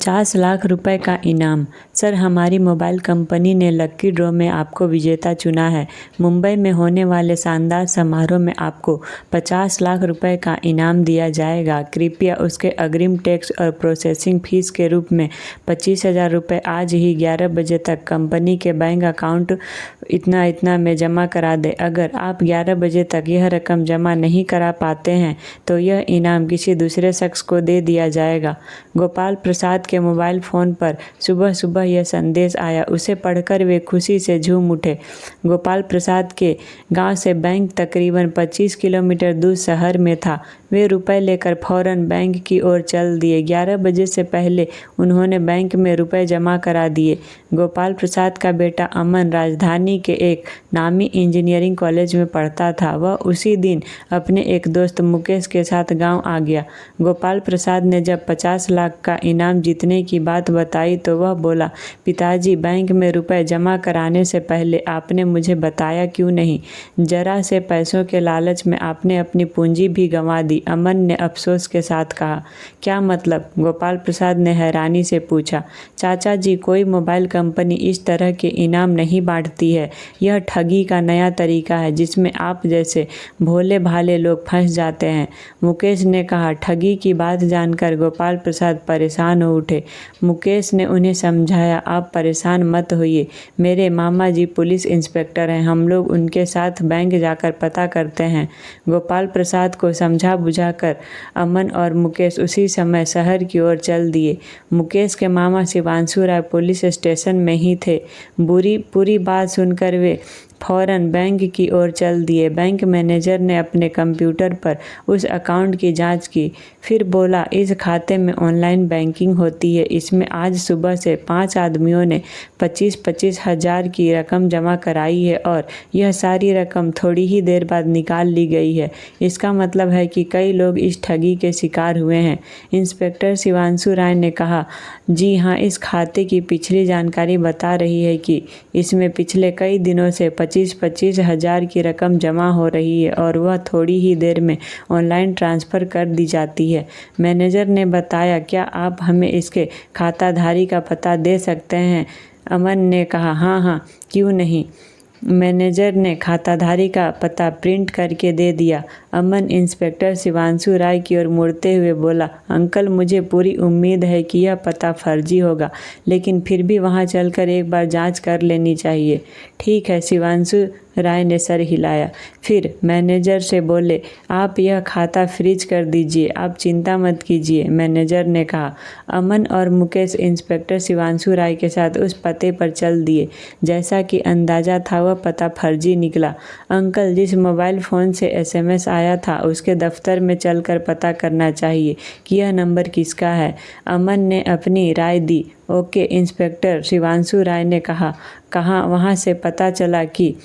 50 लाख रुपए का इनाम। सर, हमारी मोबाइल कंपनी ने लकी ड्रॉ में आपको विजेता चुना है। मुंबई में होने वाले शानदार समारोह में आपको 50 लाख रुपए का इनाम दिया जाएगा। कृपया उसके अग्रिम टैक्स और प्रोसेसिंग फीस के रूप में 25,000 रुपये आज ही 11 बजे तक कंपनी के बैंक अकाउंट इतना में जमा करा दें। अगर आप 11 बजे तक यह रकम जमा नहीं करा पाते हैं तो यह इनाम किसी दूसरे शख्स को दे दिया जाएगा। गोपाल प्रसाद के मोबाइल फ़ोन पर सुबह सुबह यह संदेश आया। उसे पढ़कर वे खुशी से झूम उठे। गोपाल प्रसाद के गांव से बैंक तकरीबन 25 किलोमीटर दूर शहर में था। वे रुपए लेकर फौरन बैंक की ओर चल दिए। 11 बजे से पहले उन्होंने बैंक में रुपए जमा करा दिए। गोपाल प्रसाद का बेटा अमन राजधानी के एक नामी इंजीनियरिंग कॉलेज में पढ़ता था। वह उसी दिन अपने एक दोस्त मुकेश के साथ गांव आ गया। गोपाल प्रसाद ने जब 50 लाख का इनाम जीतने की बात बताई तो वह बोला, पिताजी, बैंक में रुपए जमा कराने से पहले आपने मुझे बताया क्यों नहीं? जरा से पैसों के लालच में आपने अपनी पूंजी भी गंवा दी। अमन ने अफसोस के साथ कहा। क्या मतलब? गोपाल प्रसाद ने हैरानी से पूछा। चाचा जी, कोई मोबाइल कंपनी इस तरह के इनाम नहीं बांटती है। यह ठगी का नया तरीका है जिसमें आप जैसे भोले भाले लोग फंस जाते हैं। मुकेश ने कहा। ठगी की बात जानकर गोपाल प्रसाद परेशान हो उठे। मुकेश ने उन्हें समझाया, आप परेशान मत होइए। मेरे मामा जी पुलिस इंस्पेक्टर हैं। हम लोग उनके साथ बैंक जाकर पता करते हैं। गोपाल प्रसाद को समझा बुझाकर अमन और मुकेश उसी समय शहर की ओर चल दिए। मुकेश के मामा शिवांशु राय पुलिस स्टेशन में ही थे। पूरी बात सुनकर वे फौरन बैंक की ओर चल दिए। बैंक मैनेजर ने अपने कंप्यूटर पर उस अकाउंट की जांच की, फिर बोला, इस खाते में ऑनलाइन बैंकिंग होती है। इसमें आज सुबह से 5 आदमियों ने 25-25 हज़ार की रकम जमा कराई है और यह सारी रकम थोड़ी ही देर बाद निकाल ली गई है। इसका मतलब है कि कई लोग इस ठगी के शिकार हुए हैं। इंस्पेक्टर शिवांशु राय ने कहा, जी हाँ, इस खाते की पिछली जानकारी बता रही है कि इसमें पिछले कई दिनों से 25-25 हज़ार की रकम जमा हो रही है और वह थोड़ी ही देर में ऑनलाइन ट्रांसफ़र कर दी जाती है। मैनेजर ने बताया, क्या आप हमें इसके खाताधारी का पता दे सकते हैं? अमन ने कहा, हाँ, क्यों नहीं। मैनेजर ने खाताधारी का पता प्रिंट करके दे दिया। अमन इंस्पेक्टर शिवांशु राय की ओर मुड़ते हुए बोला, अंकल, मुझे पूरी उम्मीद है कि यह पता फर्जी होगा, लेकिन फिर भी वहां चलकर एक बार जांच कर लेनी चाहिए। ठीक है, शिवांशु राय ने सर हिलाया। फिर मैनेजर से बोले, आप यह खाता फ्रीज कर दीजिए, आप चिंता मत कीजिए। मैनेजर ने कहा। अमन और मुकेश इंस्पेक्टर शिवांशु राय के साथ उस पते पर चल दिए। जैसा कि अंदाजा था, वह पता फर्जी निकला। अंकल, जिस मोबाइल फ़ोन से SMS आया था उसके दफ्तर में चलकर पता करना चाहिए कि यह नंबर किसका है। अमन ने अपनी राय दी। ओके, इंस्पेक्टर शिवांशु राय ने कहा। वहाँ से पता चला कि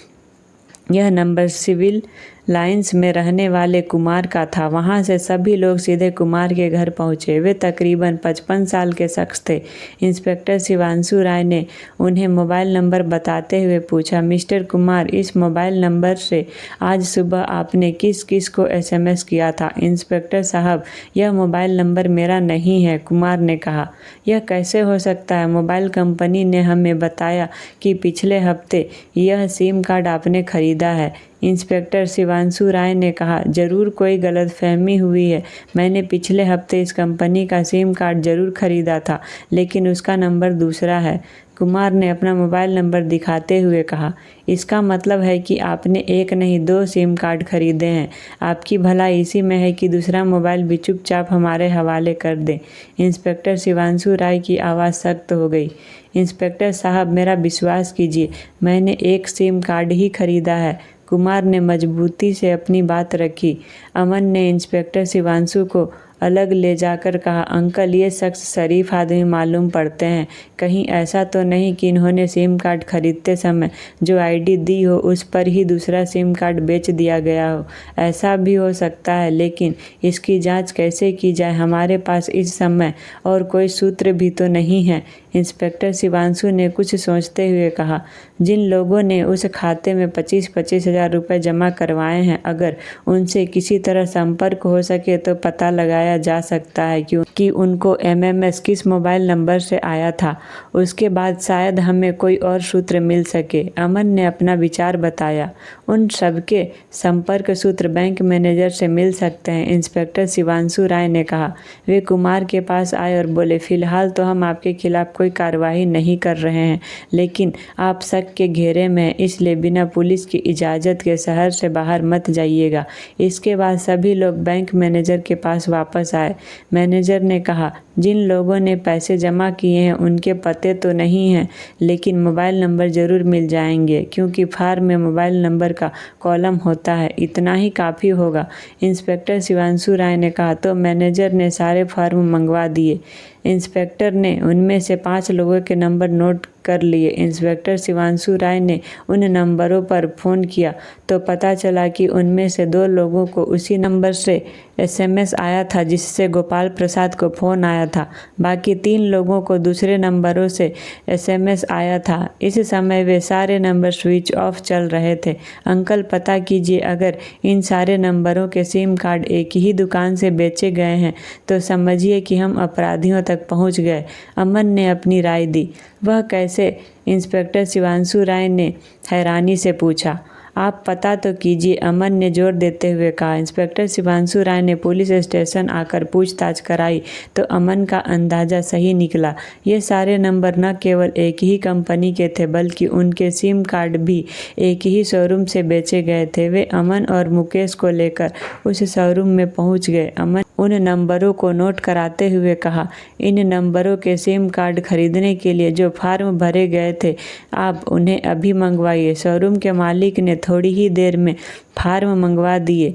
यह नंबर सिविल लाइंस में रहने वाले कुमार का था। वहां से सभी लोग सीधे कुमार के घर पहुंचे। वे तकरीबन 55 साल के शख्स थे। इंस्पेक्टर शिवांशु राय ने उन्हें मोबाइल नंबर बताते हुए पूछा, मिस्टर कुमार, इस मोबाइल नंबर से आज सुबह आपने किस किस को SMS किया था? इंस्पेक्टर साहब, यह मोबाइल नंबर मेरा नहीं है, कुमार ने कहा। यह कैसे हो सकता है? मोबाइल कंपनी ने हमें बताया कि पिछले हफ्ते यह सिम कार्ड आपने खरीदा है। इंस्पेक्टर शिवांशु राय ने कहा, जरूर कोई गलतफहमी हुई है। मैंने पिछले हफ्ते इस कंपनी का सिम कार्ड जरूर खरीदा था, लेकिन उसका नंबर दूसरा है। कुमार ने अपना मोबाइल नंबर दिखाते हुए कहा। इसका मतलब है कि आपने एक नहीं 2 सिम कार्ड खरीदे हैं। आपकी भलाई इसी में है कि दूसरा मोबाइल भी चुपचाप हमारे हवाले कर दें। इंस्पेक्टर शिवांशु राय की आवाज़ सख्त हो गई। इंस्पेक्टर साहब, मेरा विश्वास कीजिए, मैंने एक सिम कार्ड ही खरीदा है। कुमार ने मजबूती से अपनी बात रखी। अमन ने इंस्पेक्टर शिवांशु को अलग ले जाकर कहा, अंकल, ये शख्स शरीफ आदमी मालूम पड़ते हैं। कहीं ऐसा तो नहीं कि इन्होंने सिम कार्ड खरीदते समय जो ID दी हो उस पर ही दूसरा सिम कार्ड बेच दिया गया हो? ऐसा भी हो सकता है, लेकिन इसकी जांच कैसे की जाए? हमारे पास इस समय और कोई सूत्र भी तो नहीं है। इंस्पेक्टर शिवांशु ने कुछ सोचते हुए कहा, जिन लोगों ने उस खाते में 25-25 हज़ार रुपये जमा करवाए हैं, अगर उनसे किसी तरह संपर्क हो सके तो पता लगाया बताया जा सकता है कि उनको एमएमएस किस मोबाइल नंबर से आया था। उसके बाद शायद हमें कोई और सूत्र मिल सके। अमन ने अपना विचार बताया। उन सबके संपर्क सूत्र बैंक मैनेजर से मिल सकते हैं, इंस्पेक्टर शिवांशु राय ने कहा। वे कुमार के पास आए और बोले, फिलहाल तो हम आपके खिलाफ कोई कार्रवाई नहीं कर रहे हैं, लेकिन आप शक के घेरे में हैं, इसलिए बिना पुलिस की इजाज़त के शहर से बाहर मत जाइएगा। इसके बाद सभी लोग बैंक मैनेजर के पास वापस आए। मैनेजर ने कहा, जिन लोगों ने पैसे जमा किए हैं उनके पते तो नहीं हैं, लेकिन मोबाइल नंबर ज़रूर मिल जाएंगे, क्योंकि फार्म में मोबाइल नंबर का कॉलम होता है। इतना ही काफ़ी होगा, इंस्पेक्टर शिवांशु राय ने कहा। तो मैनेजर ने सारे फार्म मंगवा दिए। इंस्पेक्टर ने उनमें से 5 लोगों के नंबर नोट कर लिए। इंस्पेक्टर शिवांशु राय ने उन नंबरों पर फ़ोन किया तो पता चला कि उनमें से 2 लोगों को उसी नंबर से एसएमएस आया था जिससे गोपाल प्रसाद को फ़ोन आया था। बाकी 3 लोगों को दूसरे नंबरों से एसएमएस आया था। इस समय वे सारे नंबर स्विच ऑफ चल रहे थे। अंकल, पता कीजिए, अगर इन सारे नंबरों के सिम कार्ड एक ही दुकान से बेचे गए हैं तो समझिए कि हम अपराधियों तक पहुंच गए। अमन ने अपनी राय दी। वह कैसे? इंस्पेक्टर शिवांशु राय ने हैरानी से पूछा। आप पता तो कीजिए, अमन ने जोर देते हुए कहा। इंस्पेक्टर शिवांशु राय ने पुलिस स्टेशन आकर पूछताछ कराई तो अमन का अंदाज़ा सही निकला। ये सारे नंबर न केवल एक ही कंपनी के थे, बल्कि उनके सिम कार्ड भी एक ही शोरूम से बेचे गए थे। वे अमन और मुकेश को लेकर उस शोरूम में पहुंच गए। अमन उन नंबरों को नोट कराते हुए कहा, इन नंबरों के सिम कार्ड खरीदने के लिए जो फार्म भरे गए थे, आप उन्हें अभी मंगवाइए। शोरूम के मालिक ने थोड़ी ही देर में फार्म मंगवा दिए।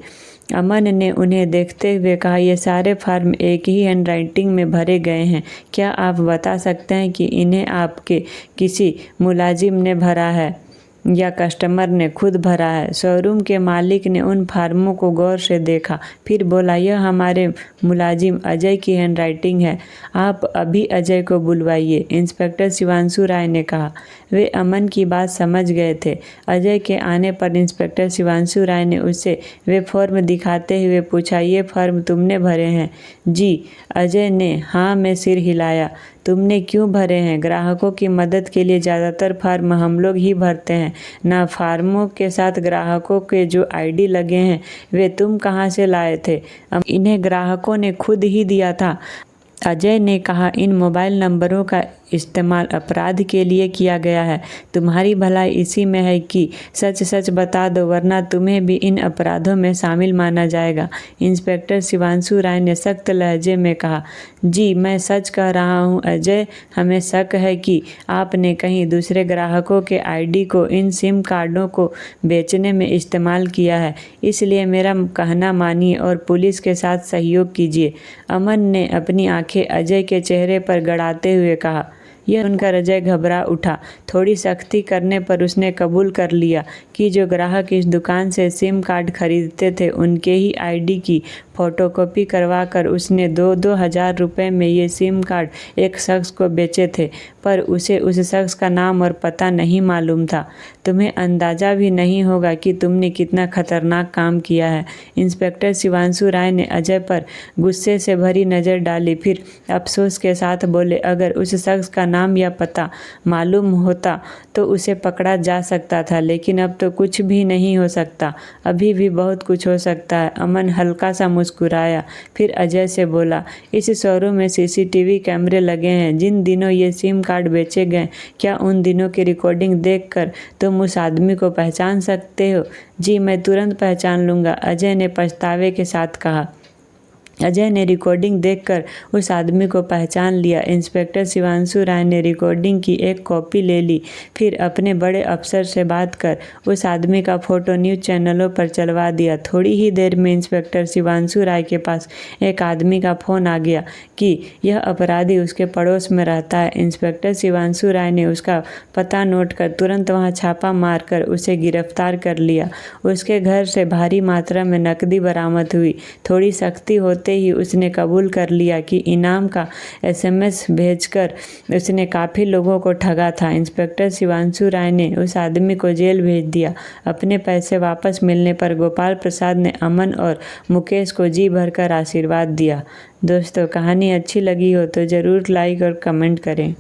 अमन ने उन्हें देखते हुए कहा, ये सारे फार्म एक ही हैंडराइटिंग में भरे गए हैं। क्या आप बता सकते हैं कि इन्हें आपके किसी मुलाजिम ने भरा है या कस्टमर ने खुद भरा है? शोरूम के मालिक ने उन फार्मों को गौर से देखा, फिर बोला, यह हमारे मुलाजिम अजय की हैंडराइटिंग है। आप अभी अजय को बुलवाइए, इंस्पेक्टर शिवांशु राय ने कहा। वे अमन की बात समझ गए थे। अजय के आने पर इंस्पेक्टर शिवांशु राय ने उससे वे फॉर्म दिखाते हुए पूछा, ये फॉर्म तुमने भरे हैं? जी, अजय ने हाँ में सिर हिलाया। तुमने क्यों भरे हैं? ग्राहकों की मदद के लिए ज़्यादातर फार्म हम लोग ही भरते हैं ना। फार्मों के साथ ग्राहकों के जो आईडी लगे हैं वे तुम कहाँ से लाए थे? इन्हें ग्राहकों ने खुद ही दिया था, अजय ने कहा। इन मोबाइल नंबरों का इस्तेमाल अपराध के लिए किया गया है। तुम्हारी भलाई इसी में है कि सच सच बता दो, वरना तुम्हें भी इन अपराधों में शामिल माना जाएगा। इंस्पेक्टर शिवांशु राय ने सख्त लहजे में कहा। जी, मैं सच कह रहा हूँ अजय, हमें शक है कि आपने कहीं दूसरे ग्राहकों के आईडी को इन सिम कार्डों को बेचने में इस्तेमाल किया है, इसलिए मेरा कहना मानिए और पुलिस के साथ सहयोग कीजिए। अमन ने अपनी आंखें अजय के चेहरे पर गड़ाते हुए कहा। यह सुनकर अजय घबरा उठा। थोड़ी सख्ती करने पर उसने कबूल कर लिया कि जो ग्राहक इस दुकान से सिम कार्ड खरीदते थे उनके ही आईडी की फ़ोटोकॉपी करवाकर उसने 2-2 हज़ार रुपये में ये सिम कार्ड एक शख्स को बेचे थे, पर उसे उस शख्स का नाम और पता नहीं मालूम था। तुम्हें अंदाज़ा भी नहीं होगा कि तुमने कितना खतरनाक काम किया है। इंस्पेक्टर शिवांशु राय ने अजय पर गुस्से से भरी नज़र डाली, फिर अफसोस के साथ बोले, अगर उस शख्स का नाम या पता मालूम होता तो उसे पकड़ा जा सकता था, लेकिन अब तो कुछ भी नहीं हो सकता। अभी भी बहुत कुछ हो सकता है। अमन हल्का सा मुस्कुराया, फिर अजय से बोला, इस शोरूम में सीसीटीवी कैमरे लगे हैं। जिन दिनों ये सिम कार्ड बेचे गए, क्या उन दिनों की रिकॉर्डिंग देखकर तुम उस आदमी को पहचान सकते हो? जी, मैं तुरंत पहचान लूँगा, अजय ने पछतावे के साथ कहा। अजय ने रिकॉर्डिंग देखकर उस आदमी को पहचान लिया। इंस्पेक्टर शिवांशु राय ने रिकॉर्डिंग की एक कॉपी ले ली, फिर अपने बड़े अफसर से बात कर उस आदमी का फ़ोटो न्यूज़ चैनलों पर चलवा दिया। थोड़ी ही देर में इंस्पेक्टर शिवांशु राय के पास एक आदमी का फ़ोन आ गया कि यह अपराधी उसके पड़ोस में रहता है। इंस्पेक्टर शिवांशु राय ने उसका पता नोट कर तुरंत वहाँ छापा मारकर उसे गिरफ्तार कर लिया। उसके घर से भारी मात्रा में नकदी बरामद हुई। थोड़ी सख्ती होते आते ही उसने कबूल कर लिया कि इनाम का एसएमएस भेजकर उसने काफ़ी लोगों को ठगा था। इंस्पेक्टर शिवांशु राय ने उस आदमी को जेल भेज दिया। अपने पैसे वापस मिलने पर गोपाल प्रसाद ने अमन और मुकेश को जी भरकर आशीर्वाद दिया। दोस्तों, कहानी अच्छी लगी हो तो ज़रूर लाइक और कमेंट करें।